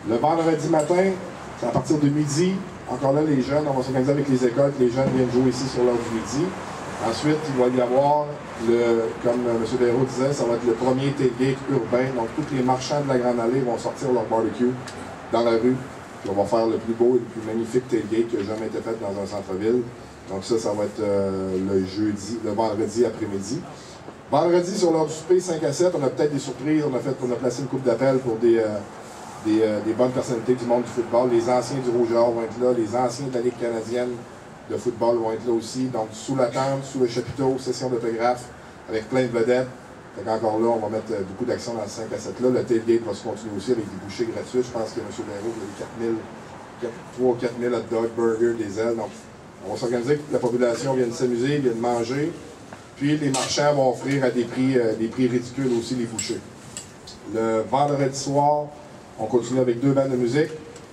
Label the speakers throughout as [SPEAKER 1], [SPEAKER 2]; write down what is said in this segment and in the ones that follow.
[SPEAKER 1] Le vendredi matin, c'est à partir de midi. Encore là, les jeunes, on va s'organiser avec les écoles, que les jeunes viennent jouer ici sur l'heure du midi. Ensuite, il va y avoir, comme M. Béraud disait, ça va être le premier tailgate urbain. Donc, tous les marchands de la Grande Allée vont sortir leur barbecue dans la rue. Puis on va faire le plus beau et le plus magnifique tailgate qui a jamais été fait dans un centre-ville. Donc ça va être le vendredi après-midi. Vendredi, sur l'heure du souper, 5 à 7, on a peut-être des surprises. On a placé une coupe d'appel pour des bonnes personnalités du monde du football. Les anciens du Rouge et Or vont être là, les anciens de la Ligue canadienne de football vont être là aussi. Donc, sous la tente, sous le chapiteau, session d'autographe, avec plein de vedettes. Donc, encore là, on va mettre beaucoup d'action dans le 5 à 7 là. Le tailgate va se continuer aussi avec des bouchées gratuites. Je pense que M. Béraud a eu 3 ou 4 000 hot dogs, burgers, des ailes. Donc, on va s'organiser pour que la population vienne s'amuser, vienne manger. Puis, les marchands vont offrir à des prix ridicules aussi les bouchées. Le vendredi soir, on continue avec 2 bandes de musique.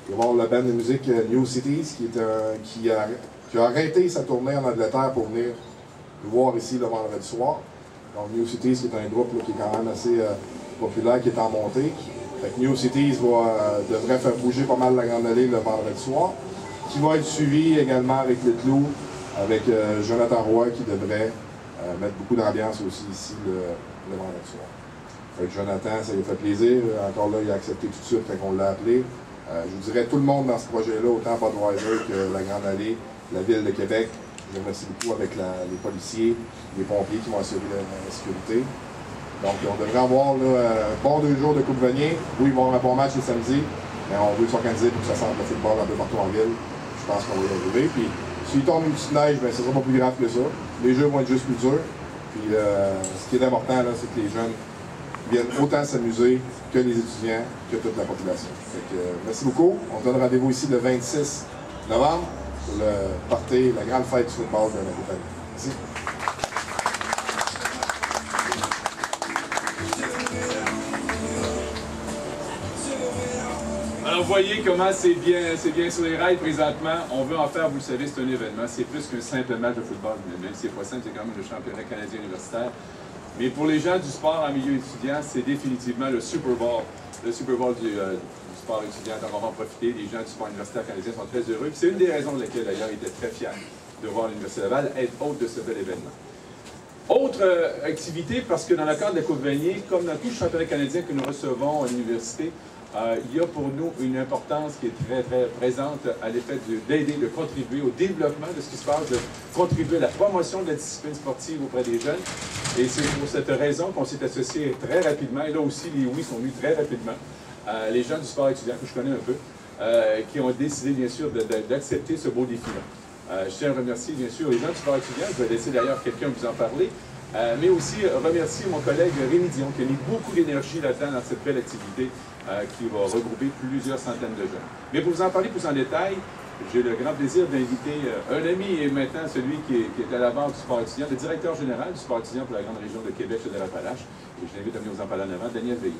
[SPEAKER 1] Il va y avoir la bande de musique New Cities qui a arrêté sa tournée en Angleterre pour venir nous voir ici le vendredi soir. Donc New Cities, qui est un groupe là, qui est quand même assez populaire, qui est en montée. Fait que New Cities devrait faire bouger pas mal la Grande Allée le vendredi soir. Qui va être suivi également avec le Clou, avec Jonathan Roy, qui devrait mettre beaucoup d'ambiance aussi ici le vendredi soir. Fait que Jonathan, ça lui fait plaisir. Encore là, il a accepté tout de suite quand on l'a appelé. Je vous dirais tout le monde dans ce projet-là, autant Budweiser que la Grande Allée, la Ville de Québec. Je remercie beaucoup avec les policiers, les pompiers qui vont assurer la sécurité. Donc, on devrait avoir un bon 2 jours de Coupe Vanier. Oui, il va y avoir un bon match le samedi, mais on veut s'organiser pour que ça sente le football un peu partout en ville. Je pense qu'on va y arriver. Puis, s'il tombe une petite neige, ben, ce ne sera pas plus grave que ça. Les jeux vont être juste plus durs. Puis, ce qui est important, c'est que les jeunes viennent autant s'amuser que les étudiants, que toute la population. Fait que, merci beaucoup. On se donne rendez-vous ici le 26 novembre pour le party, la grande fête du football de la compagnie. Merci.
[SPEAKER 2] Alors, vous voyez comment c'est bien sur les rails présentement. On veut en faire, vous le savez, c'est un événement. C'est plus qu'un simple match de football. Même si c'est pas simple, c'est quand même le championnat canadien universitaire. Mais pour les gens du sport en milieu étudiant, c'est définitivement le Super Bowl du sport étudiant. Donc, on va en profiter. Les gens du sport universitaire canadien sont très heureux. C'est une des raisons pour lesquelles, d'ailleurs, ils étaient très fiers de voir l'Université Laval être hôte de ce bel événement. Autre activité, parce que dans le cadre de la Coupe Vanier, comme dans tout le championnat canadien que nous recevons à l'université, il y a pour nous une importance qui est très, très présente à l'effet d'aider, de contribuer au développement de ce qui se passe, de contribuer à la promotion de la discipline sportive auprès des jeunes. Et c'est pour cette raison qu'on s'est associé très rapidement, et là aussi les oui sont venus très rapidement, les gens du sport étudiant, que je connais un peu, qui ont décidé bien sûr d'accepter ce beau défi-là. Je tiens à remercier bien sûr les gens du sport étudiant, je vais laisser d'ailleurs quelqu'un vous en parler, mais aussi remercier mon collègue Rémi Dion qui a mis beaucoup d'énergie là-dedans dans cette belle activité qui va regrouper plusieurs centaines de jeunes. Mais pour vous en parler plus en détail, j'ai le grand plaisir d'inviter un ami et maintenant celui qui est à la barre du sport étudiant, le directeur général du sport étudiant pour la grande région de Québec, de l'Appalache. Et je l'invite à venir vous en parler en avant, Daniel Veilleux.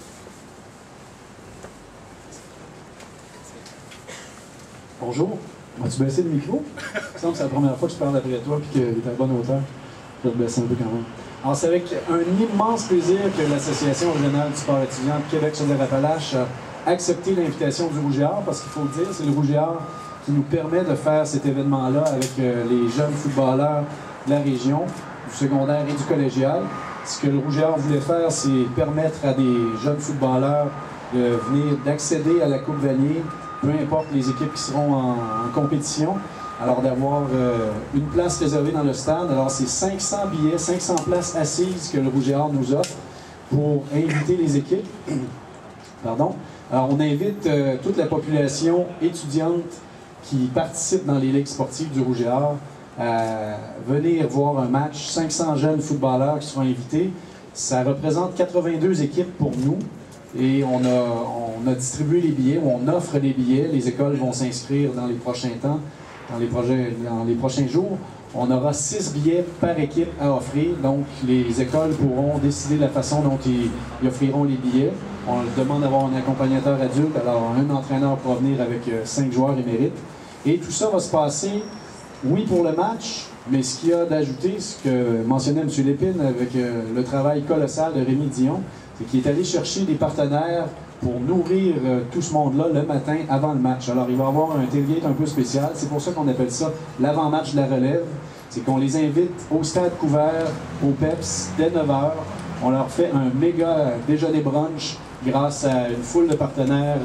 [SPEAKER 3] Bonjour. Vas-tu baisser le micro? Il me semble que c'est la première fois que je parle après toi et qu'il est à bonne hauteur. Je vais te baisser un peu quand même. Alors, c'est avec un immense plaisir que l'Association régionale du sport étudiant de Québec-Chaudière-Appalaches a accepté l'invitation du Rouge et Or, parce qu'il faut le dire, c'est le Rouge et Or qui nous permet de faire cet événement-là avec les jeunes footballeurs de la région, du secondaire et du collégial. Ce que le Rouge et Or voulait faire, c'est permettre à des jeunes footballeurs de venir, d'accéder à la Coupe Vanier, peu importe les équipes qui seront en compétition. Alors d'avoir une place réservée dans le stade. Alors c'est 500 billets, 500 places assises que le Rouge et Or nous offre pour inviter les équipes. Pardon. Alors on invite toute la population étudiante qui participe dans les ligues sportives du Rouge et Or à venir voir un match. 500 jeunes footballeurs qui seront invités. Ça représente 82 équipes pour nous. Et on a distribué les billets, ou on offre les billets. Les écoles vont s'inscrire dans les prochains temps. Dans les prochains jours, on aura 6 billets par équipe à offrir. Donc, les écoles pourront décider de la façon dont ils offriront les billets. On demande d'avoir un accompagnateur adulte, alors un entraîneur pour venir avec 5 joueurs émérites. Et tout ça va se passer, oui, pour le match, mais ce qu'il y a d'ajouter, ce que mentionnait M. Lépine avec le travail colossal de Rémi Dion, c'est qu'il est allé chercher des partenaires pour nourrir tout ce monde-là le matin avant le match. Alors, il va y avoir un tailgate un peu spécial. C'est pour ça qu'on appelle ça l'avant-match de la relève. C'est qu'on les invite au stade couvert, au PEPS, dès 9h. On leur fait un méga déjeuner brunch grâce à une foule de partenaires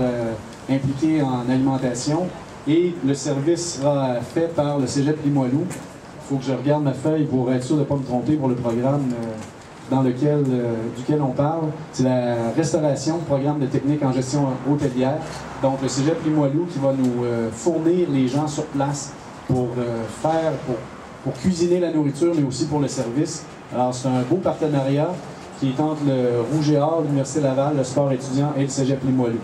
[SPEAKER 3] impliqués en alimentation. Et le service sera fait par le Cégep Limoilou. Il faut que je regarde ma feuille pour être sûr de ne pas me tromper pour le programme duquel on parle. C'est la restauration, programme de technique en gestion hôtelière. Donc, le Cégep Limoilou qui va nous fournir les gens sur place pour cuisiner la nourriture, mais aussi pour le service. Alors, c'est un beau partenariat qui est entre le Rouge et Or, l'Université Laval, le sport étudiant et le Cégep Limoilou.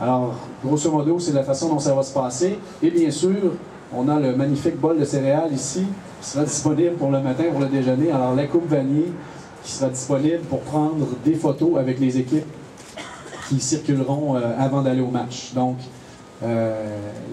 [SPEAKER 3] Alors, grosso modo, c'est la façon dont ça va se passer. Et bien sûr, on a le magnifique bol de céréales ici, qui sera disponible pour le matin, pour le déjeuner. Alors, la coupe Vanier, qui sera disponible pour prendre des photos avec les équipes qui circuleront avant d'aller au match. Donc,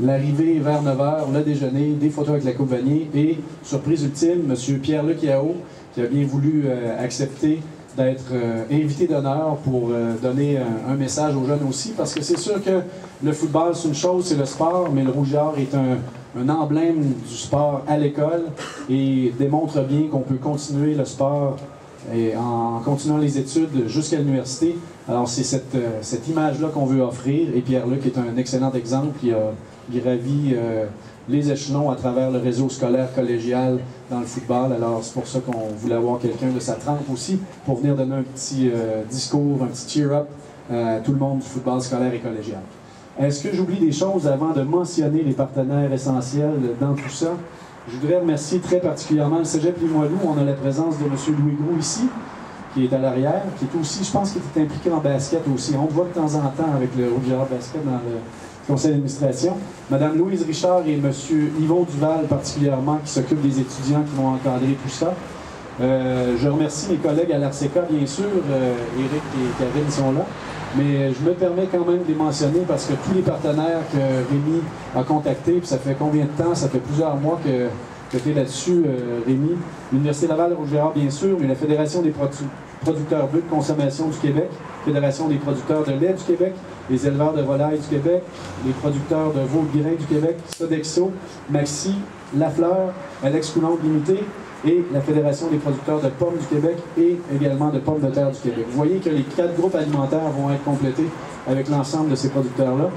[SPEAKER 3] l'arrivée vers 9h, le déjeuner, des photos avec la coupe Vanier et, surprise ultime, M. Pierre-Luc Yao, qui a bien voulu accepter d'être invité d'honneur pour donner un message aux jeunes aussi, parce que c'est sûr que le football, c'est une chose, c'est le sport, mais le Rouge et Or est un emblème du sport à l'école et démontre bien qu'on peut continuer le sport et en continuant les études jusqu'à l'université. Alors c'est cette image-là qu'on veut offrir, et Pierre-Luc est un excellent exemple qui a gravi les échelons à travers le réseau scolaire collégial dans le football. Alors c'est pour ça qu'on voulait avoir quelqu'un de sa trempe aussi pour venir donner un petit discours, un petit cheer-up à tout le monde du football scolaire et collégial. Est-ce que j'oublie des choses avant de mentionner les partenaires essentiels dans tout ça? Je voudrais remercier très particulièrement le Cégep Limoilou. On a la présence de M. Louis Groux ici, qui est à l'arrière, qui est aussi, je pense qu'il est impliqué en basket aussi. On le voit de temps en temps avec le Rouge et Or Basket dans le conseil d'administration. Mme Louise Richard et M. Yvon Duval particulièrement, qui s'occupent des étudiants qui vont encadrer tout ça. Je remercie mes collègues à l'ARCECA, bien sûr. Éric et Karine sont là. Mais je me permets quand même de les mentionner parce que tous les partenaires que Rémi a contactés, puis ça fait combien de temps? Ça fait plusieurs mois que tu es là-dessus, Rémi. L'Université Laval, Rouge et Or, bien sûr, mais la Fédération des producteurs d'œufs de consommation du Québec, Fédération des producteurs de lait du Québec, les éleveurs de volailles du Québec, les producteurs de veaux de grains du Québec, Sodexo, Maxi, Lafleur, Alex Coulombe Limité, et la Fédération des producteurs de pommes du Québec et également de pommes de terre du Québec. Vous voyez que les 4 groupes alimentaires vont être complétés avec l'ensemble de ces producteurs-là.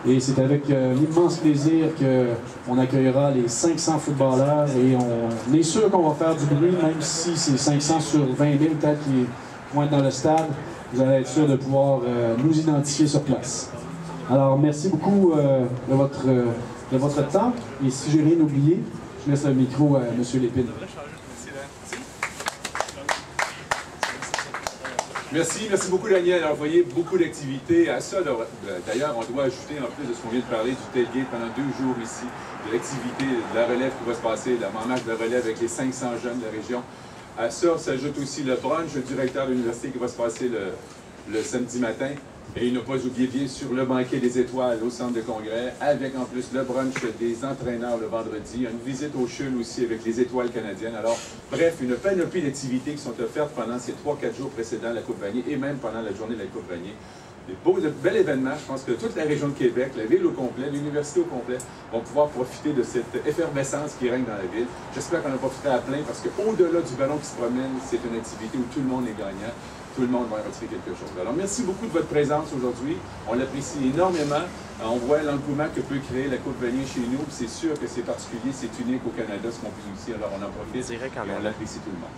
[SPEAKER 3] Et c'est avec l'immense plaisir qu'on accueillera les 500 footballeurs et on est sûr qu'on va faire du bruit, même si c'est 500 sur 20 000 peut-être qui vont être dans le stade. Vous allez être sûr de pouvoir nous identifier sur place. Alors, merci beaucoup de votre temps. Et si j'ai rien oublié, je laisse le micro à M. Lépine.
[SPEAKER 2] Merci beaucoup Daniel. Alors, vous voyez beaucoup d'activités. À ça, d'ailleurs, on doit ajouter, en plus de ce qu'on vient de parler, du tailgate pendant 2 jours ici, de l'activité, de la relève qui va se passer, l'avant-match de relève avec les 500 jeunes de la région. À ça s'ajoute aussi le brunch du directeur de l'université qui va se passer le samedi matin. Et il n'a pas oublié, bien sûr, le banquet des étoiles au centre de congrès, avec en plus le brunch des entraîneurs le vendredi, une visite au CHUL aussi avec les étoiles canadiennes. Alors, bref, une panoplie d'activités qui sont offertes pendant ces 3-4 jours précédents la Coupe Vanier et même pendant la journée de la Coupe Vanier. De bels événements. Je pense que toute la région de Québec, la ville au complet, l'université au complet, vont pouvoir profiter de cette effervescence qui règne dans la ville. J'espère qu'on en profitera à plein parce qu'au-delà du ballon qui se promène, c'est une activité où tout le monde est gagnant. Tout le monde va en retirer quelque chose. Alors, merci beaucoup de votre présence aujourd'hui. On l'apprécie énormément. On voit l'engouement que peut créer la Coupe Vanier chez nous. C'est sûr que c'est particulier, c'est unique au Canada, ce qu'on vit ici. Alors, on en profite et on l'apprécie tout le monde.